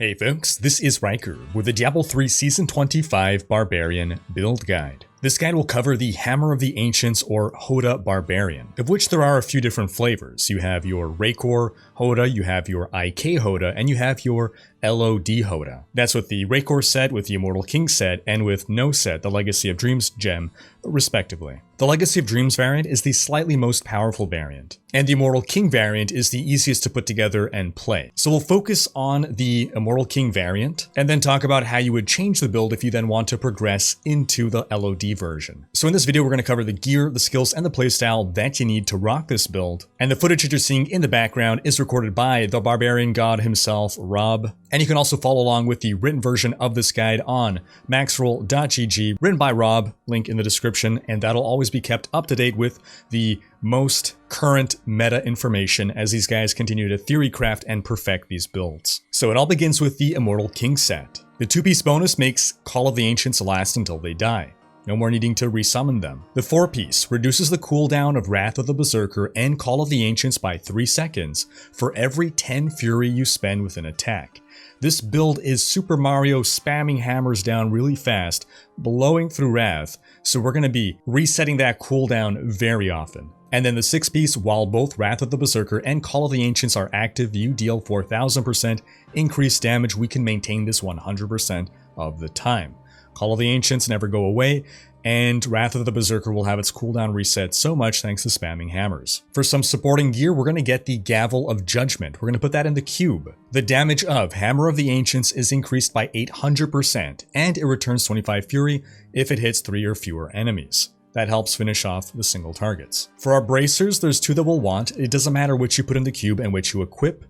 Hey folks, this is Rhykker with the Diablo 3 Season 25 Barbarian Build Guide. This guide will cover the Hammer of the Ancients or HotA Barbarian, of which there are a few different flavors. You have your Rhykker HotA, you have your IK HotA, and you have your LOD HotA. That's with the Rhykker set, with the Immortal King set, and with no set, the Legacy of Dreams gem, respectively. The Legacy of Dreams variant is the slightly most powerful variant, and the Immortal King variant is the easiest to put together and play. So we'll focus on the Immortal King variant, and then talk about how you would change the build if you then want to progress into the LOD version. So in this video, we're going to cover the gear, the skills, and the playstyle that you need to rock this build. And the footage that you're seeing in the background is recorded by the Barbarian God himself, Rob. And you can also follow along with the written version of this guide on maxroll.gg, written by Rob, link in the description, and that'll always be kept up to date with the most current meta information as these guys continue to theory craft and perfect these builds. So it all begins with the Immortal King set. The 2-piece bonus makes Call of the Ancients last until they die. No more needing to resummon them. The 4-piece reduces the cooldown of Wrath of the Berserker and Call of the Ancients by 3 seconds for every 10 fury you spend with an attack. This build is Super Mario spamming hammers down really fast, blowing through Wrath, so we're going to be resetting that cooldown very often. And then the 6-piece, while both Wrath of the Berserker and Call of the Ancients are active, you deal 4000% increased damage. We can maintain this 100% of the time. Call of the Ancients never go away, and Wrath of the Berserker will have its cooldown reset so much thanks to spamming hammers. For some supporting gear, we're going to get the Gavel of Judgment. We're going to put that in the cube. The damage of Hammer of the Ancients is increased by 800%, and it returns 25 fury if it hits 3 or fewer enemies. That helps finish off the single targets. For our bracers, there's 2 that we'll want. It doesn't matter which you put in the cube and which you equip.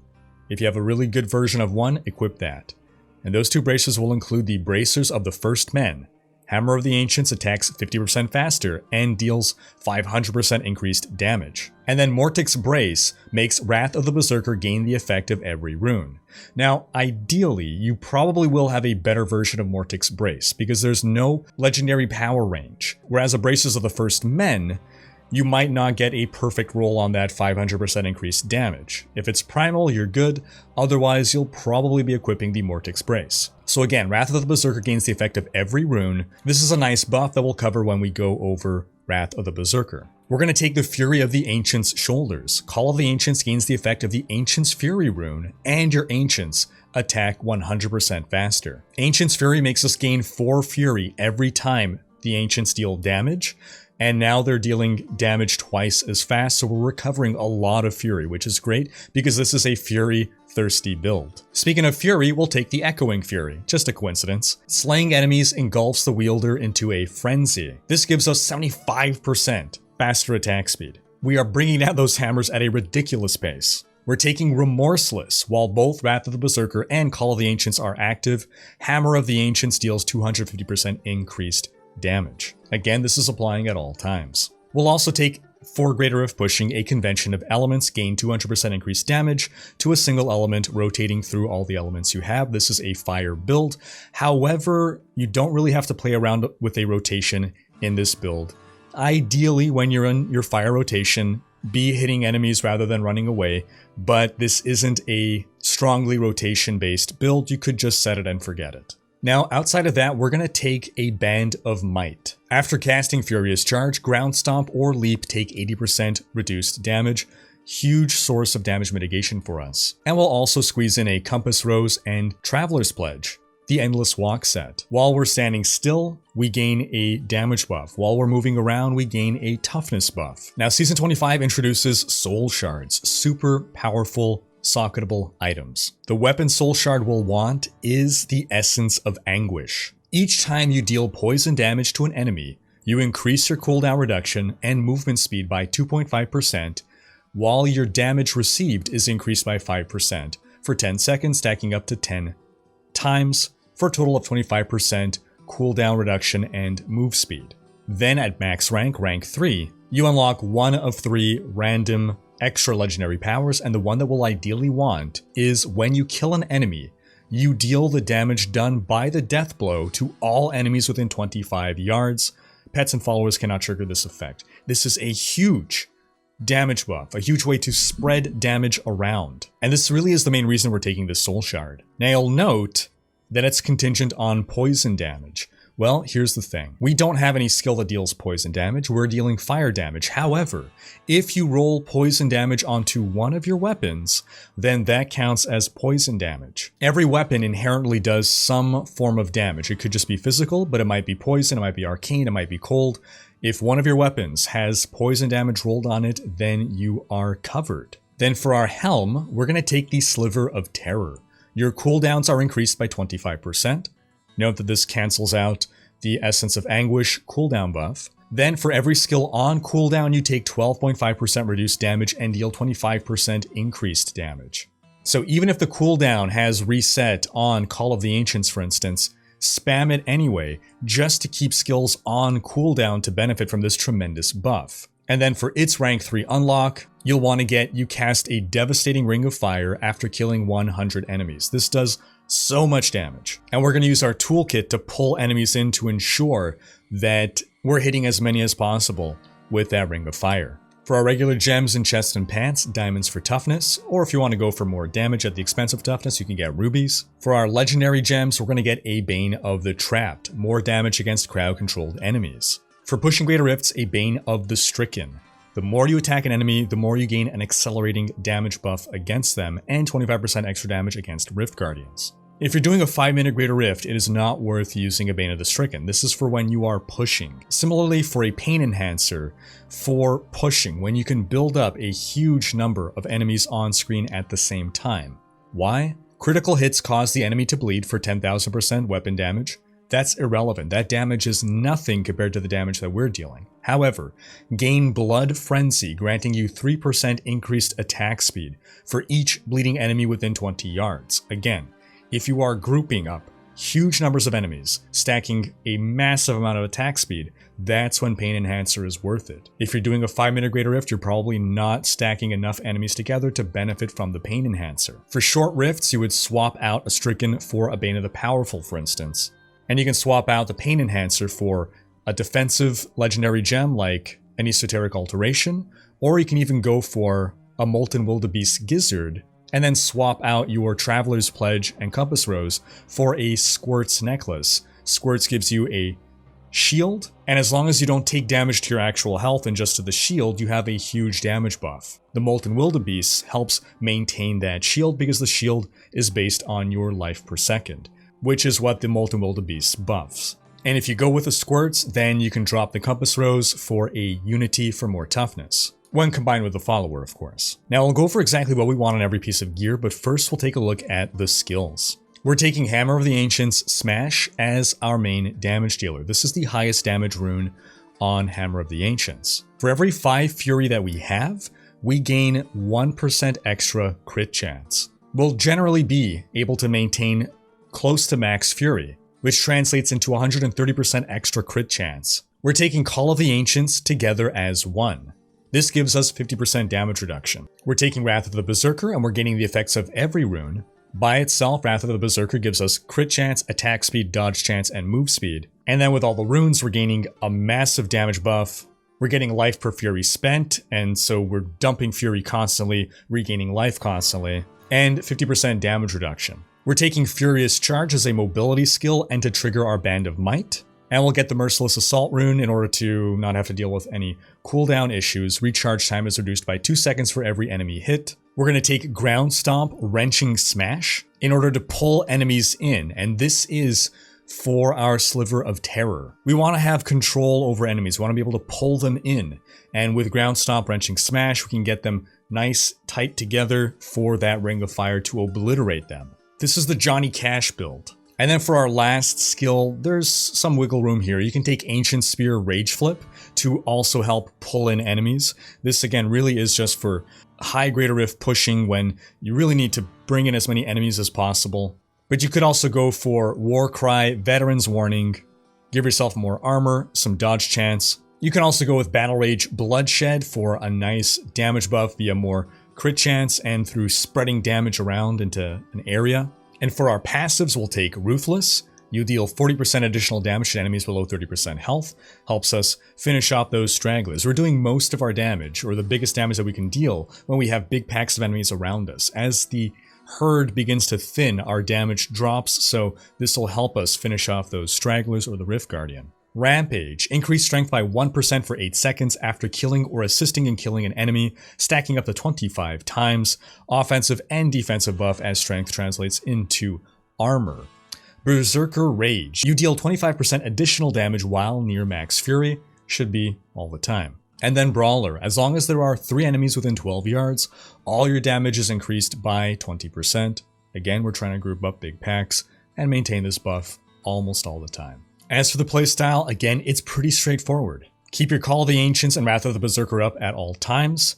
If you have a really good version of one, equip that. And those 2 bracers will include the Bracers of the First Men. Hammer of the Ancients attacks 50% faster and deals 500% increased damage. And then Mortix Brace makes Wrath of the Berserker gain the effect of every rune. Now, ideally, you probably will have a better version of Mortix Brace because there's no legendary power range. Whereas the Bracers of the First Men, you might not get a perfect roll on that 500% increased damage. If it's primal, you're good. Otherwise, you'll probably be equipping the Mortix Brace. So again, Wrath of the Berserker gains the effect of every rune. This is a nice buff that we'll cover when we go over Wrath of the Berserker. We're going to take the Fury of the Ancients' Shoulders. Call of the Ancients gains the effect of the Ancients' Fury rune, and your Ancients attack 100% faster. Ancients' Fury makes us gain 4 Fury every time the Ancients deal damage. And now they're dealing damage twice as fast, so we're recovering a lot of Fury, which is great because this is a Fury-thirsty build. Speaking of Fury, we'll take the Echoing Fury. Just a coincidence. Slaying enemies engulfs the wielder into a frenzy. This gives us 75% faster attack speed. We are bringing down those hammers at a ridiculous pace. We're taking Remorseless. While both Wrath of the Berserker and Call of the Ancients are active, Hammer of the Ancients deals 250% increased damage. Again, this is applying at all times. We'll also take, for greater of pushing, a convention of elements, gain 200% increased damage to a single element, rotating through all the elements you have. This is a fire build. However, you don't really have to play around with a rotation in this build. Ideally, when you're in your fire rotation, be hitting enemies rather than running away, but this isn't a strongly rotation-based build. You could just set it and forget it. Now, outside of that, we're going to take a Band of Might. After casting Furious Charge, Ground Stomp or Leap take 80% reduced damage. Huge source of damage mitigation for us. And we'll also squeeze in a Compass Rose and Traveler's Pledge, the Endless Walk set. While we're standing still, we gain a damage buff. While we're moving around, we gain a toughness buff. Now, Season 25 introduces Soul Shards, super powerful socketable items. The weapon Soul Shard will want is the Essence of Anguish. Each time you deal poison damage to an enemy, you increase your cooldown reduction and movement speed by 2.5%, while your damage received is increased by 5% for 10 seconds, stacking up to 10 times for a total of 25% cooldown reduction and move speed. Then at max rank, rank 3, you unlock 1 of 3 random extra legendary powers, and the one that we'll ideally want is when you kill an enemy, you deal the damage done by the death blow to all enemies within 25 yards. Pets and followers cannot trigger this effect. This is a huge damage buff, a huge way to spread damage around. And this really is the main reason we're taking this soul shard. Now you'll note that it's contingent on poison damage. Well, here's the thing. We don't have any skill that deals poison damage. We're dealing fire damage. However, if you roll poison damage onto one of your weapons, then that counts as poison damage. Every weapon inherently does some form of damage. It could just be physical, but it might be poison, it might be arcane, it might be cold. If one of your weapons has poison damage rolled on it, then you are covered. Then for our helm, we're going to take the Sliver of Terror. Your cooldowns are increased by 25%. Note that this cancels out the Essence of Anguish cooldown buff. Then for every skill on cooldown, you take 12.5% reduced damage and deal 25% increased damage. So even if the cooldown has reset on Call of the Ancients, for instance, spam it anyway, just to keep skills on cooldown to benefit from this tremendous buff. And then for its rank 3 unlock, you'll want to you cast a devastating ring of fire after killing 100 enemies. This does so much damage. And we're going to use our toolkit to pull enemies in to ensure that we're hitting as many as possible with that ring of fire. For our regular gems in chest and pants, diamonds for toughness, or if you want to go for more damage at the expense of toughness, you can get rubies. For our legendary gems, we're going to get a Bane of the Trapped, more damage against crowd-controlled enemies. For pushing greater rifts, a Bane of the Stricken. The more you attack an enemy, the more you gain an accelerating damage buff against them, and 25% extra damage against Rift Guardians. If you're doing a 5-minute Greater Rift, it is not worth using a Bane of the Stricken. This is for when you are pushing. Similarly, for a Pain Enhancer, for pushing, when you can build up a huge number of enemies on screen at the same time. Why? Critical hits cause the enemy to bleed for 10,000% weapon damage. That's irrelevant. That damage is nothing compared to the damage that we're dealing. However, gain Blood Frenzy, granting you 3% increased attack speed for each bleeding enemy within 20 yards. Again, if you are grouping up huge numbers of enemies, stacking a massive amount of attack speed, that's when Pain Enhancer is worth it. If you're doing a 5-minute Greater Rift, you're probably not stacking enough enemies together to benefit from the Pain Enhancer. For short rifts, you would swap out a Stricken for a Bane of the Powerful, for instance. And you can swap out the Pain Enhancer for a defensive legendary gem like an Esoteric Alteration, or you can even go for a Molten Wildebeest Gizzard, and then swap out your Traveler's Pledge and Compass Rose for a Squirts Necklace. Squirts gives you a shield, and as long as you don't take damage to your actual health and just to the shield, you have a huge damage buff. The Molten Wildebeest helps maintain that shield because the shield is based on your life per second, which is what the Molten Wildebeest buffs. And if you go with the Squirts, then you can drop the Compass Rose for a Unity for more toughness, when combined with the Follower, of course. Now, we'll go for exactly what we want on every piece of gear, but first we'll take a look at the skills. We're taking Hammer of the Ancients Smash as our main damage dealer. This is the highest damage rune on Hammer of the Ancients. For every 5 Fury that we have, we gain 1% extra crit chance. We'll generally be able to maintain close to max Fury, which translates into 130% extra crit chance. We're taking Call of the Ancients together as one. This gives us 50% damage reduction. We're taking Wrath of the Berserker and we're gaining the effects of every rune. By itself, Wrath of the Berserker gives us crit chance, attack speed, dodge chance, and move speed. And then with all the runes, we're gaining a massive damage buff. We're getting life per Fury spent, and so we're dumping Fury constantly, regaining life constantly, and 50% damage reduction. We're taking Furious Charge as a mobility skill and to trigger our Band of Might. And we'll get the Merciless Assault rune in order to not have to deal with any cooldown issues. Recharge time is reduced by 2 seconds for every enemy hit. We're going to take Ground Stomp, Wrenching Smash in order to pull enemies in. And this is for our Sliver of Terror. We want to have control over enemies. We want to be able to pull them in. And with Ground Stomp, Wrenching Smash, we can get them nice, tight together for that Ring of Fire to obliterate them. This is the Johnny Cash build. And then for our last skill, there's some wiggle room here. You can take Ancient Spear Rage Flip to also help pull in enemies. This again really is just for high Greater Rift pushing when you really need to bring in as many enemies as possible. But you could also go for War Cry, Veteran's Warning, give yourself more armor, some dodge chance. You can also go with Battle Rage Bloodshed for a nice damage buff via more crit chance and through spreading damage around into an area. And for our passives, we'll take Ruthless, You deal 40% additional damage to enemies below 30% health, helps us finish off those stragglers. We're doing most of our damage, or the biggest damage that we can deal, when we have big packs of enemies around us. As the herd begins to thin, our damage drops, so this will help us finish off those stragglers or the Rift Guardian. Rampage. Increase strength by 1% for 8 seconds after killing or assisting in killing an enemy, stacking up to 25 times. Offensive and defensive buff as strength translates into armor. Berserker Rage. You deal 25% additional damage while near max fury. Should be all the time. And then Brawler. As long as there are 3 enemies within 12 yards, all your damage is increased by 20%. Again, we're trying to group up big packs and maintain this buff almost all the time. As for the playstyle, again, it's pretty straightforward. Keep your Call of the Ancients and Wrath of the Berserker up at all times.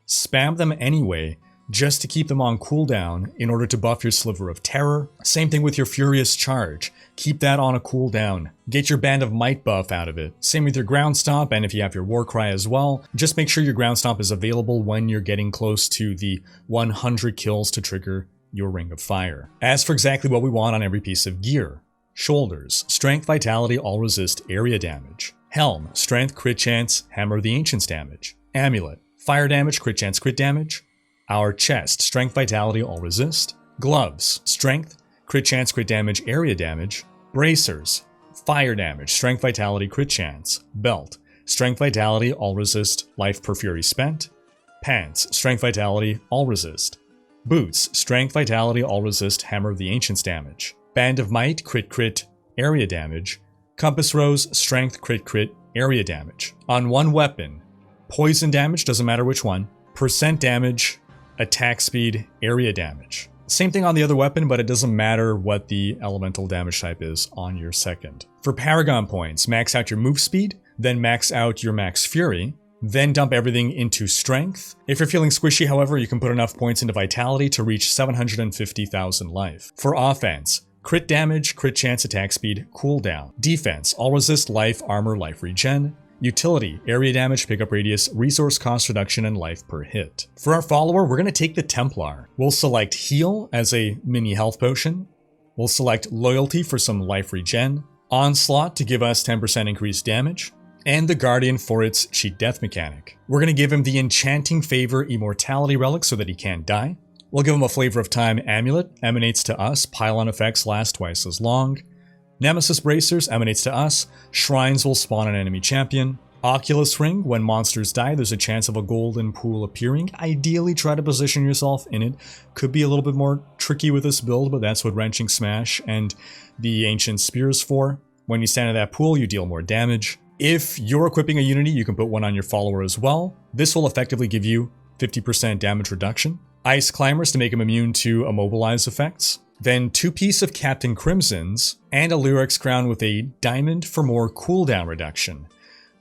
Spam them anyway, just to keep them on cooldown in order to buff your Sliver of Terror. Same thing with your Furious Charge. Keep that on a cooldown. Get your Band of Might buff out of it. Same with your Ground Stomp, and if you have your War Cry as well, just make sure your Ground Stomp is available when you're getting close to the 100 kills to trigger your Ring of Fire. As for exactly what we want on every piece of gear. Shoulders, Strength, Vitality, all resist area damage. Helm, Strength, Crit Chance, Hammer of the Ancients damage. Amulet, Fire damage, Crit Chance, Crit damage. Our chest, Strength, Vitality, all resist. Gloves, Strength, Crit Chance, Crit damage, area damage. Bracers, Fire damage, Strength, Vitality, Crit chance. Belt, Strength, Vitality, all resist, life per fury spent. Pants, Strength, Vitality, all resist. Boots, Strength, Vitality, all resist, Hammer of the Ancients damage. Band of Might, Crit, area damage. Compass Rose, Strength, Crit, area damage. On one weapon, poison damage, doesn't matter which one. Percent damage, attack speed, area damage. Same thing on the other weapon, but it doesn't matter what the elemental damage type is on your second. For Paragon points, max out your move speed, then max out your max fury, then dump everything into strength. If you're feeling squishy, however, you can put enough points into vitality to reach 750,000 life. For offense, crit damage, crit chance, attack speed, cooldown. Defense, all resist, life, armor, life regen. Utility, area damage, pickup radius, resource cost reduction, and life per hit. For our follower, we're going to take the Templar. We'll select Heal as a mini health potion. We'll select Loyalty for some life regen. Onslaught to give us 10% increased damage. And the Guardian for its cheat death mechanic. We're going to give him the Enchanting Favor Immortality Relic so that he can't die. We'll give him a Flavor of Time Amulet, emanates to us, pile-on effects last twice as long. Nemesis Bracers emanates to us, shrines will spawn an enemy champion. Oculus Ring, when monsters die, there's a chance of a golden pool appearing. Ideally, try to position yourself in it. Could be a little bit more tricky with this build, but that's what Wrenching Smash and the Ancient Spear is for. When you stand in that pool, you deal more damage. If you're equipping a unity, you can put one on your follower as well. This will effectively give you 50% damage reduction. Ice Climbers to make him immune to immobilize effects. Then 2 pieces of Captain Crimson's and a Lyrics Crown with a diamond for more cooldown reduction.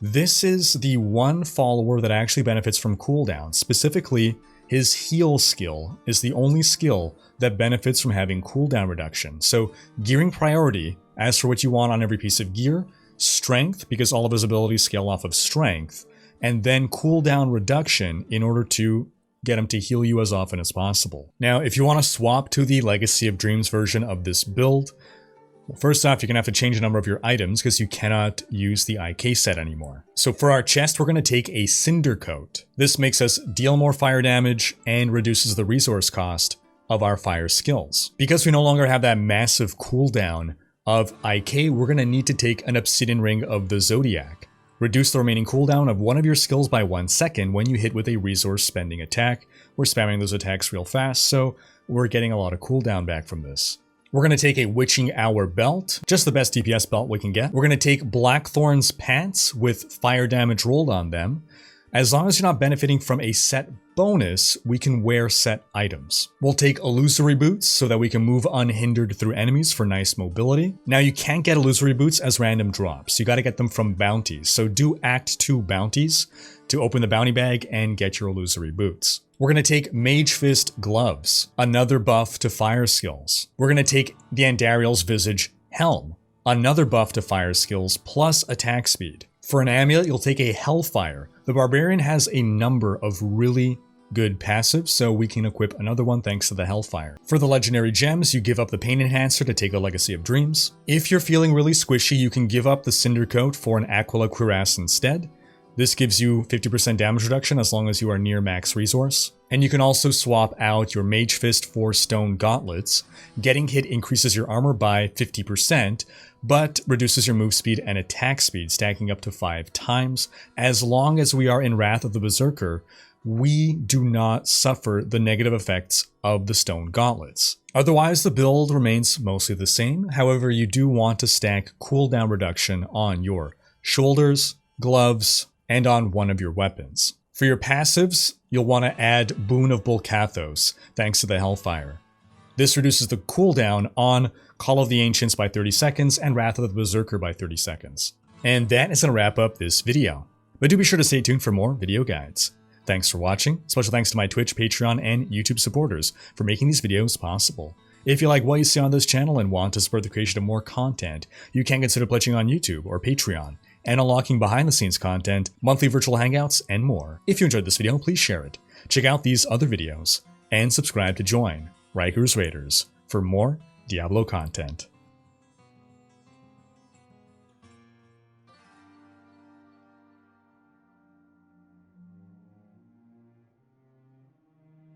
This is the one follower that actually benefits from cooldown. Specifically, his heal skill is the only skill that benefits from having cooldown reduction. So gearing priority, as for what you want on every piece of gear, strength, because all of his abilities scale off of strength, and then cooldown reduction in order to get him to heal you as often as possible. Now, if you want to swap to the Legacy of Dreams version of this build, well, first off, you're going to have to change the number of your items because you cannot use the IK set anymore. So for our chest, we're going to take a Cinder Coat. This makes us deal more fire damage and reduces the resource cost of our fire skills. Because we no longer have that massive cooldown of IK, we're going to need to take an Obsidian Ring of the Zodiac. Reduce the remaining cooldown of one of your skills by 1 second when you hit with a resource spending attack. We're spamming those attacks real fast, so we're getting a lot of cooldown back from this. We're going to take a Witching Hour belt, just the best DPS belt we can get. We're going to take Blackthorn's pants with fire damage rolled on them. As long as you're not benefiting from a set bonus, we can wear set items. We'll take Illusory Boots so that we can move unhindered through enemies for nice mobility. Now you can't get Illusory Boots as random drops. You got to get them from bounties. So do Act 2 bounties to open the bounty bag and get your Illusory Boots. We're going to take Mage Fist Gloves, another buff to fire skills. We're going to take the Andariel's Visage Helm, another buff to fire skills plus attack speed. For an amulet, you'll take a Hellfire. The Barbarian has a number of really good passive, so we can equip another one thanks to the Hellfire. For the legendary gems, you give up the Pain Enhancer to take a Legacy of Dreams. If you're feeling really squishy, you can give up the Cinder Coat for an Aquila Cuirass instead. This gives you 50% damage reduction as long as you are near max resource. And you can also swap out your Mage Fist for Stone Gauntlets. Getting hit increases your armor by 50%, but reduces your move speed and attack speed, stacking up to 5 times. As long as we are in Wrath of the Berserker, we do not suffer the negative effects of the Stone Gauntlets. Otherwise, the build remains mostly the same. However, you do want to stack cooldown reduction on your shoulders, gloves, and on one of your weapons. For your passives, you'll want to add Boon of Bulkathos, thanks to the Hellfire. This reduces the cooldown on Call of the Ancients by 30 seconds and Wrath of the Berserker by 30 seconds. And that is going to wrap up this video. But do be sure to stay tuned for more video guides. Thanks for watching. Special thanks to my Twitch, Patreon, and YouTube supporters for making these videos possible. If you like what you see on this channel and want to support the creation of more content, you can consider pledging on YouTube or Patreon and unlocking behind-the-scenes content, monthly virtual hangouts, and more. If you enjoyed this video, please share it. Check out these other videos, and subscribe to join Rhykkers Raiders for more Diablo content.